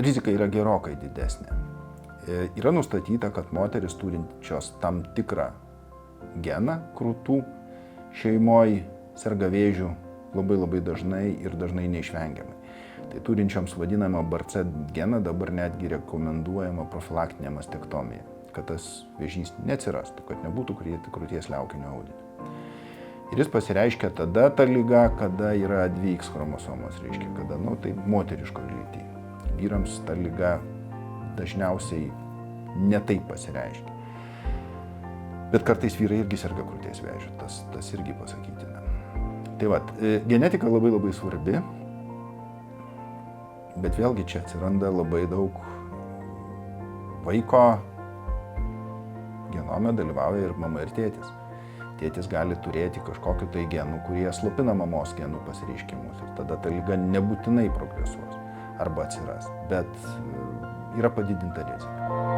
rizika yra gerokai didesnė. Yra nustatyta, kad moteris turinčios tam tikrą geną krūtų šeimoje serga vėžiu labai dažnai ir dažnai neišvengiamai. Tai turinčioms vadinamą BRCA geną dabar netgi rekomenduojama profilaktinė mastektomija, kad tas vėžys neatsirastų, kad nebūtų krūties liaukinio audinio. Ir jis pasireiškia tada ta liga, kada yra 2X chromosomos, reiškia, kada, tai moteriško lyty. Vyrams ta liga dažniausiai netaip pasireiškia. Bet kartais vyrai irgi serga krūties vėžiu, tas irgi pasakytina. Tai genetika labai svarbi, bet vėlgi čia atsiranda labai daug vaiko genome dalyvauja ir mama ir tėtis. Tėtis gali turėti kažkokiu tai genų, kurie slopina mamos genų pasireiškimus ir tada ta liga nebūtinai progresuos arba atsiras, bet yra padidinta rizika.